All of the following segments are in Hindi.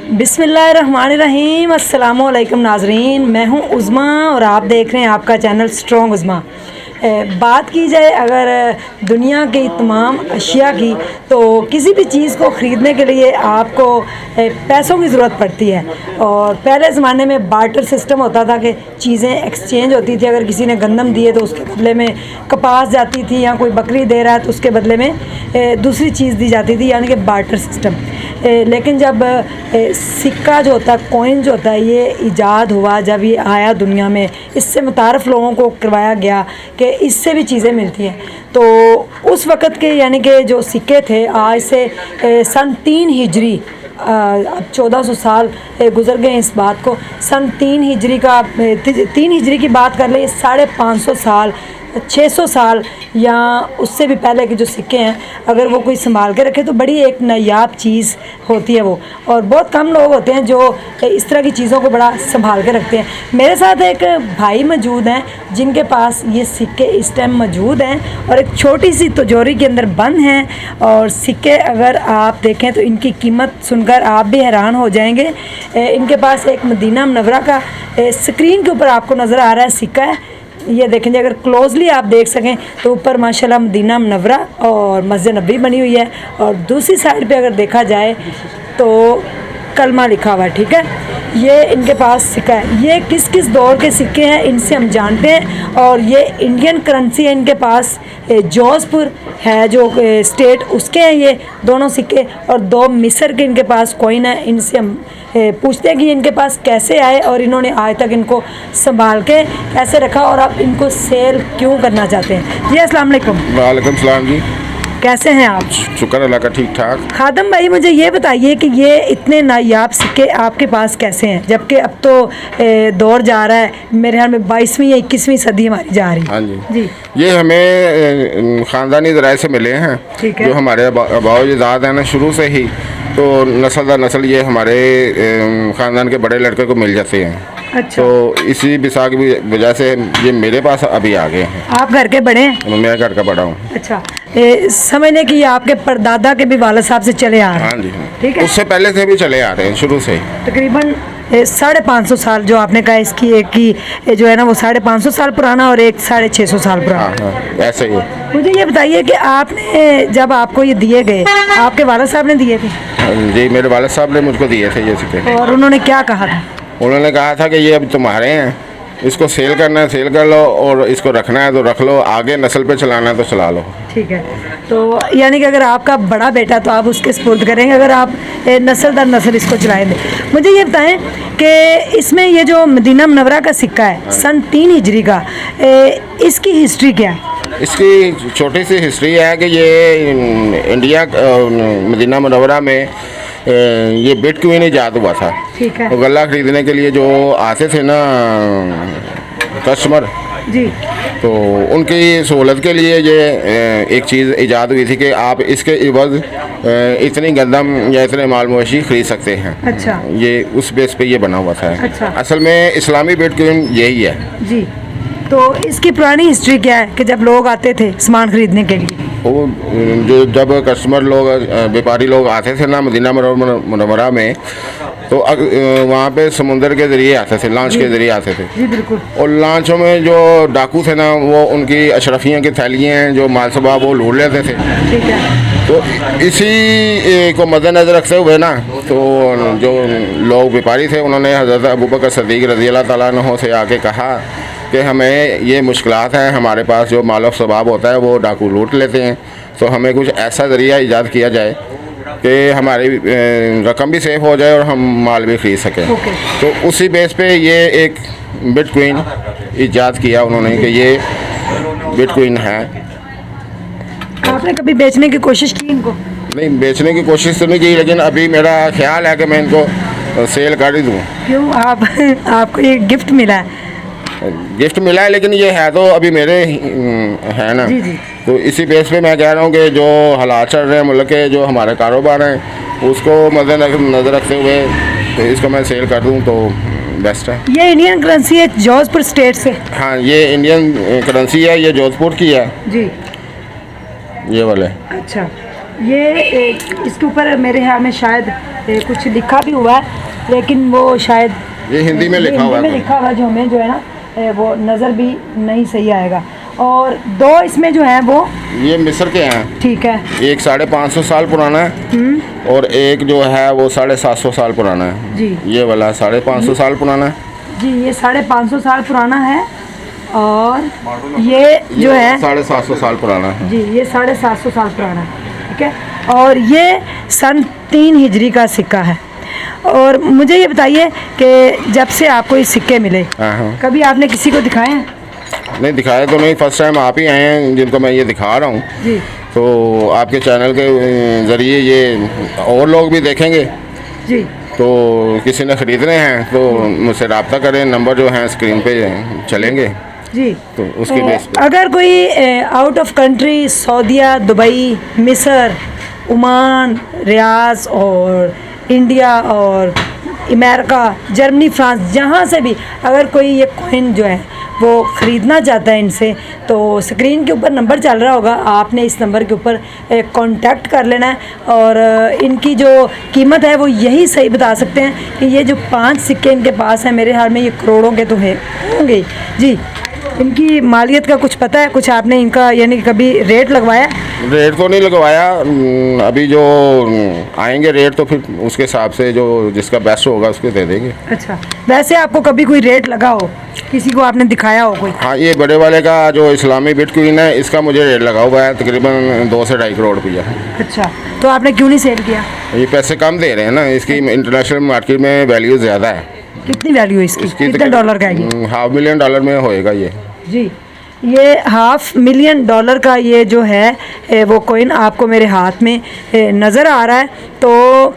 बिस्मिल्लाहिर्रहमानिर्रहीम। अस्सलामुअलैकुम नाजरीन, मैं हूं उज़्मा और आप देख रहे हैं आपका चैनल स्ट्रॉन्ग उज़्मा। बात की जाए अगर दुनिया की तमाम अशिया की, तो किसी भी चीज़ को ख़रीदने के लिए आपको पैसों की ज़रूरत पड़ती है। और पहले ज़माने में बार्टर सिस्टम होता था कि चीज़ें एक्सचेंज होती थी। अगर किसी ने गंदम दिए तो उसके बदले में कपास जाती थी, या कोई बकरी दे रहा है तो उसके बदले में दूसरी चीज़ दी जाती थी, यानी कि बार्टर सिस्टम। लेकिन जब सिक्का जो होता है, कॉइन जो होता है, ये ईजाद हुआ, जब ये आया दुनिया में, इससे मुतारफ़ लोगों को करवाया गया कि इससे भी चीज़ें मिलती हैं। तो उस वक़्त के यानी कि जो सिक्के थे, आज से सन 3 हिजरी, अब 1400 साल गुज़र गए इस बात को। सन 3 हिजरी का 3 हिजरी की बात कर ले, 550 साल, 600 साल या उससे भी पहले के जो सिक्के हैं, अगर वो कोई संभाल के रखे तो बड़ी एक नायाब चीज़ होती है वो। और बहुत कम लोग होते हैं जो इस तरह की चीज़ों को बड़ा संभाल के रखते हैं। मेरे साथ एक भाई मौजूद हैं जिनके पास ये सिक्के इस टाइम मौजूद हैं, और एक छोटी सी तिजोरी के अंदर बंद हैं। और सिक्के अगर आप देखें तो इनकी कीमत सुनकर आप भी हैरान हो जाएंगे। इनके पास एक मदीना मुनव्वरा का स्क्रीन के ऊपर आपको नज़र आ रहा है सिक्का है। ये देखेंगे, अगर क्लोजली आप देख सकें तो ऊपर माशाल्लाह मदीना मुनव्वरा और मस्जिद नबी बनी हुई है, और दूसरी साइड पे अगर देखा जाए तो कलमा लिखा हुआ है। ठीक है, ये इनके पास सिक्का है। ये किस किस दौर के सिक्के हैं इनसे हम जानते हैं। और ये इंडियन करेंसी है इनके पास, जोधपुर है जो स्टेट, उसके हैं ये दोनों सिक्के। और 2 मिस्र के इनके पास कॉइन है। इनसे हम पूछते हैं कि इनके पास कैसे आए और इन्होंने आज तक इनको संभाल के कैसे रखा, और आप इनको सेल क्यों करना चाहते हैं। जी अस्सलाम वालेकुम। वालेकुम सलाम जी, कैसे हैं आप? शुक्र अल्लाह का, ठीक ठाक। खादम भाई, मुझे ये बताइए कि ये इतने नायाब सिक्के आपके पास कैसे हैं, जबकि अब तो दौर जा रहा है, मेरे ख्याल में 22वीं या 21वीं सदी हमारी जा रही है। हाँ जी जी, ये हमें ख़ानदानी ज़राए से मिले हैं। ठीक है। जो हमारे अबाउजाद हैं ना, शुरू से ही तो नस्ल दर नस्ल ये हमारे ख़ानदान के बड़े लड़के को मिल जाते हैं। अच्छा। तो इसी बिसा की वजह से ये मेरे पास अभी आ गए हैं। आप घर के बड़े हैं? मैं घर का बड़ा हूँ। अच्छा, समझने कि ये आपके परदादा के भी वालिद साहब से चले आ रहे हैं। हाँ जी, ठीक है। उससे पहले से भी चले आ रहे हैं, शुरू से ही। तकरीबन 550 साल जो आपने कहा, इसकी एक की जो है ना वो 550 साल पुराना और एक 650 साल पुराना। हाँ, ऐसे ही। मुझे ये बताइए कि आपने जब आपको ये दिए गए, आपके वालिद साहब ने दिए थे? जी, मेरे वालिद साहब ने मुझको दिए थे ये सिक्के। और उन्होंने क्या कहा था? उन्होंने कहा था कि ये अब तुम्हारे हैं, इसको सेल करना है सेल कर लो, और इसको रखना है तो रख लो, आगे नस्ल पे चलाना है तो चला लो। ठीक है, तो यानी कि अगर आपका बड़ा बेटा तो आप उसके स्पुर्द करेंगे, अगर आप नस्ल दर नस्ल इसको चलाएंगे। मुझे ये बताएं कि इसमें ये जो मदीना मुनव्वरा का सिक्का है सन 3 हिजरी का, इसकी हिस्ट्री क्या है? इसकी छोटी सी हिस्ट्री है कि ये इंडिया मदीना मुनव्वरा में ये बिटकॉइन ईजाद हुआ था। ठीक है। तो गल्ला ख़रीदने के लिए जो आते थे ना कस्टमर जी, तो उनकी सहूलत के लिए ये एक चीज़ ईजाद हुई थी कि आप इसके इवज़ इतनी गंदम या इतने माल मवेशी ख़रीद सकते हैं। अच्छा। ये उस बेस पे ये बना हुआ था। अच्छा। असल में इस्लामी बिटकॉइन यही है। जी, तो इसकी पुरानी हिस्ट्री क्या है कि जब लोग आते थे सामान ख़रीदने के लिए? वो जो जब कस्टमर लोग, व्यापारी लोग आते थे ना मदीना मुनव्वरा में, तो वहाँ पे समुंदर के ज़रिए आते थे, लॉन्च के ज़रिए आते थे। जी बिल्कुल। और लॉन्चों में जो डाकू थे ना, वो उनकी अशरफियों की थैलियाँ हैं जो मालसबा वो लूट लेते थे। ठीक है। तो इसी को मद्देनज़र रखते हुए ना, तो जो लोग व्यापारी थे उन्होंने हज़रत अबू बकर सिद्दीक़ रज़ी अल्लाह तआला अन्हु से आके कहा कि हमें ये मुश्किलात हैं, हमारे पास जो माल सबाब होता है वो डाकू लूट लेते हैं, तो हमें कुछ ऐसा ज़रिया ईजाद किया जाए कि हमारी रकम भी सेफ हो जाए और हम माल भी ख़रीद सकें। तो उसी बेस पे ये एक बिटकॉइन ईजाद किया उन्होंने कि ये बिटकॉइन है। आपने कभी बेचने की कोशिश की इनको? नहीं, बेचने की कोशिश तो नहीं की, लेकिन अभी मेरा ख्याल है कि मैं इनको सेल कर ही दूँ। क्यों? आपको ये गिफ्ट मिला है? गिफ्ट मिला है, लेकिन ये है तो अभी मेरे है ना। जी जी। तो इसी बेस पे मैं कह रहा हूँ कि जो हालात चल रहे हैं मुल्क के, जो हमारे कारोबार हैं, उसको मद्देनज़र रखते हुए तो इसको मैं सेल कर दूँ तो बेस्ट है। ये इंडियन करेंसी है जोधपुर स्टेट से? हाँ, ये इंडियन करेंसी है, ये जोधपुर की है जी। ये वाले। अच्छा, इसके ऊपर मेरे ख्याल में शायद कुछ लिखा भी हुआ है, लेकिन वो शायद ये हिंदी में लिखा हुआ है, लिखा हुआ जो हमें जो है ना वो नज़र भी नहीं सही आएगा। और दो इसमें जो है वो ये मिस्र के हैं। ठीक है। एक 550 साल पुराना है और एक जो है वो 750 साल पुराना है जी। ये वाला 550 साल पुराना है जी, ये 550 साल पुराना है और ये जो है 750 साल पुराना है जी, ये 750 साल पुराना है। ठीक है। और ये सन 3 हिजरी का सिक्का है। और मुझे ये बताइए कि जब से आपको ये सिक्के मिले हाँ। कभी आपने किसी को दिखाए हैं? नहीं दिखाया तो नहीं, फर्स्ट टाइम आप ही आए हैं जिनको मैं ये दिखा रहा हूँ जी। तो आपके चैनल के ज़रिए ये और लोग भी देखेंगे जी। तो किसी ने ख़रीदने हैं तो मुझसे रब्ता करें, नंबर जो हैं स्क्रीन पे चलेंगे जी। तो उसकी बेस पे अगर कोई आउट ऑफ कंट्री सऊदीया, दुबई, मिस्र, ओमान, रियाज और इंडिया और अमेरिका, जर्मनी, फ्रांस, जहाँ से भी अगर कोई ये कॉइन जो है वो ख़रीदना चाहता है इनसे, तो स्क्रीन के ऊपर नंबर चल रहा होगा, आपने इस नंबर के ऊपर कांटेक्ट कर लेना है। और इनकी जो कीमत है वो यही सही बता सकते हैं कि ये जो 5 सिक्के इनके पास हैं मेरे ख्याल में ये करोड़ों के तो है होंगे जी। इनकी मालियत का कुछ पता है? कुछ आपने इनका यानी कभी रेट लगवाया? रेट तो नहीं लगवाया, अभी जो आएंगे रेट तो फिर उसके हिसाब से जो जिसका बेस्ट होगा उसको दे देंगे। अच्छा, वैसे आपको कभी कोई रेट लगा हो, किसी को आपने दिखाया हो कोई? हाँ, ये बड़े वाले का जो इस्लामी बिटकॉइन है इसका मुझे रेट लगा हुआ है तकरीबन 2 से 2.5 करोड़ रुपया। अच्छा, तो आपने क्यों नहीं सेल किया? ये पैसे कम दे रहे हैं ना, इसकी इंटरनेशनल मार्केट में वैल्यू ज़्यादा है। कितनी वैल्यू है इसकी? कितने डॉलर का है ये? $500,000 में होएगा ये जी। ये $500,000 का ये जो है वो कॉइन आपको मेरे हाथ में नज़र आ रहा है। तो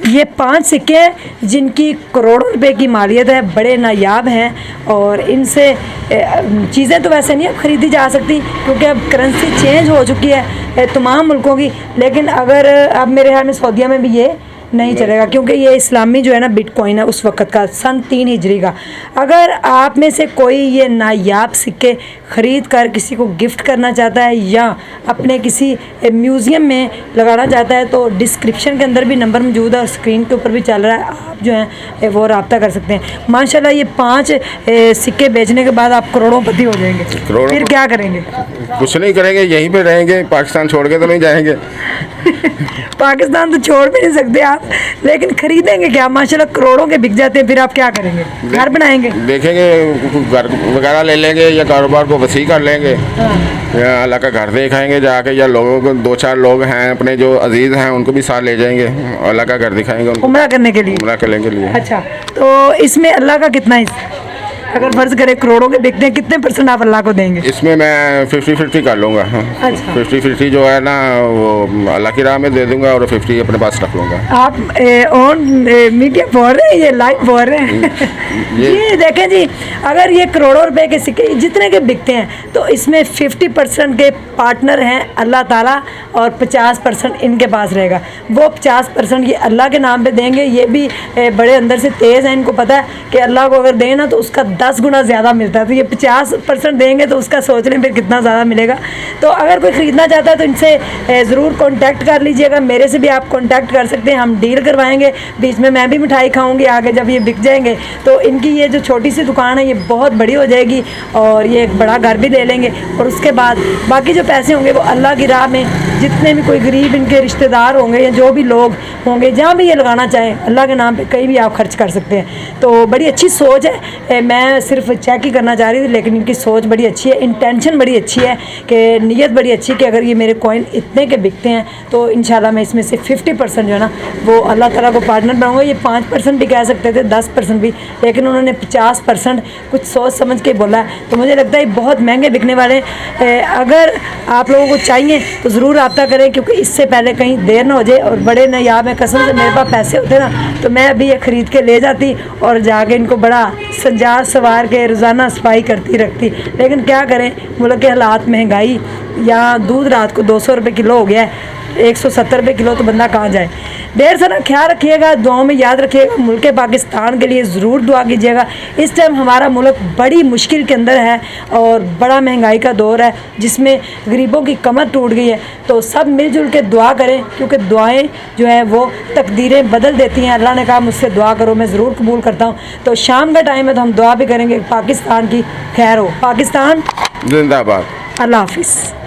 ये 5 सिक्के जिनकी करोड़ों रुपए की मालियत है, बड़े नायाब हैं और इनसे चीज़ें तो वैसे नहीं अब ख़रीदी जा सकती क्योंकि अब करेंसी चेंज हो चुकी है तमाम मुल्कों की। लेकिन अगर अब मेरे ख्याल में सऊदीया में भी ये नहीं चलेगा क्योंकि ये इस्लामी जो है ना बिटकॉइन है उस वक़्त का, सन 3 हिजरी का। अगर आप में से कोई ये नायाब सिक्के ख़रीद कर किसी को गिफ्ट करना चाहता है या अपने किसी म्यूज़ियम में लगाना चाहता है तो डिस्क्रिप्शन के अंदर भी नंबर मौजूद है और स्क्रीन के ऊपर भी चल रहा है, आप जो हैं वो रब्ता कर सकते हैं। माशाल्लाह ये 5 सिक्के बेचने के बाद आप करोड़ोंपति हो जाएंगे। फिर क्या करेंगे? कुछ नहीं करेंगे, यहीं पे रहेंगे, पाकिस्तान छोड़ के तो नहीं जाएंगे। पाकिस्तान तो छोड़ भी नहीं सकते आप, लेकिन खरीदेंगे क्या? माशाल्लाह करोड़ों के बिक जाते हैं, फिर आप क्या करेंगे? घर बनाएंगे? देखेंगे, घर वगैरह ले लेंगे या कारोबार को वसी कर लेंगे या अल्लाह का घर दिखाएंगे जाके, या लोगों को 2-4 लोग हैं अपने जो अजीज़ हैं उनको भी साथ ले जाएंगे, अल्लाह का घर दिखाएंगे उनको उम्रा करने के लिए। उम्रा करने के लिए। अच्छा, तो इसमें अल्लाह का कितना हिस्सा? अगर फर्ज करें करोड़ों के बिकते हैं, कितने % आप अल्लाह को देंगे? इसमें मैं 50-50 कर लूँगा। अच्छा। 50-50 जो है ना वो अल्लाह की राह में दे दूँगा और 50 अपने पास रख लूँगा। आप ऑन मीडिया बोल रहे हैं, ये लाइव बोल रहे हैं। ये देखें जी, अगर ये करोड़ों रुपए के सिक्के जितने के बिकते हैं तो इसमें 50% के पार्टनर हैं अल्लाह ताला और 50% इनके पास रहेगा। वो 50% ये अल्लाह के नाम पे देंगे। ये भी बड़े अंदर से तेज़ हैं, इनको पता है कि अल्लाह को अगर दें ना तो उसका 10 गुना ज़्यादा मिलता है। तो ये 50% देंगे तो उसका सोच लें फिर कितना ज़्यादा मिलेगा। तो अगर कोई ख़रीदना चाहता है तो इनसे ज़रूर कॉन्टैक्ट कर लीजिएगा। मेरे से भी आप कॉन्टैक्ट कर सकते हैं, हम डील करवाएंगे। बीच में मैं भी मिठाई खाऊंगी आगे जब ये बिक जाएंगे। तो इनकी ये जो छोटी सी दुकान है ये बहुत बड़ी हो जाएगी और ये एक बड़ा घर भी ले लेंगे। और उसके बाद बाकी जो पैसे होंगे वो अल्लाह की राह में जितने भी कोई गरीब इनके रिश्तेदार होंगे या जो भी लोग होंगे जहाँ भी ये लगाना चाहें अल्लाह के नाम पे कहीं भी आप खर्च कर सकते हैं। तो बड़ी अच्छी सोच है। मैं सिर्फ चेक ही करना चाह रही थी, लेकिन इनकी सोच बड़ी अच्छी है, इंटेंशन बड़ी अच्छी है कि नीयत बड़ी अच्छी है कि अगर ये मेरे कॉइन इतने के बिकते हैं तो इंशाल्लाह मैं इसमें से 50% जो है ना वो अल्लाह ताला को पार्टनर बनाऊंगा। ये 5% भी कह सकते थे, 10% भी, लेकिन उन्होंने 50% कुछ सोच समझ के बोला है। तो मुझे लगता है बहुत महंगे बिकने वाले हैं। अगर आप लोगों को चाहिए तो ज़रूर रब्ता करें क्योंकि इससे पहले कहीं देर ना हो जाए। और बड़े नायाब है, कसम से मेरे पास पैसे होते ना तो मैं अभी ये ख़रीद के ले जाती और जाके इनको बड़ा संजा सवार के रोज़ाना सफाई करती रखती। लेकिन क्या करें, मुल्क के हालात, महंगाई, यहाँ दूध रात को 200 रुपये किलो हो गया है। 170 रुपये किलो, तो बंदा कहाँ जाए। ढेर सारा ख्याल रखिएगा, दुआओं में याद रखिएगा, मुल्क पाकिस्तान के लिए ज़रूर दुआ कीजिएगा। इस टाइम हमारा मुल्क बड़ी मुश्किल के अंदर है और बड़ा महंगाई का दौर है जिसमें गरीबों की कमर टूट गई है। तो सब मिलजुल के दुआ करें, क्योंकि दुआएं जो है वो तकदीरें बदल देती हैं। अल्लाह ने कहा मुझसे दुआ करो, मैं ज़रूर कबूल करता हूँ। तो शाम का टाइम है तो हम दुआ भी करेंगे, पाकिस्तान की खैर हो। पाकिस्तान जिंदाबाद। अल्लाह हाफिज़।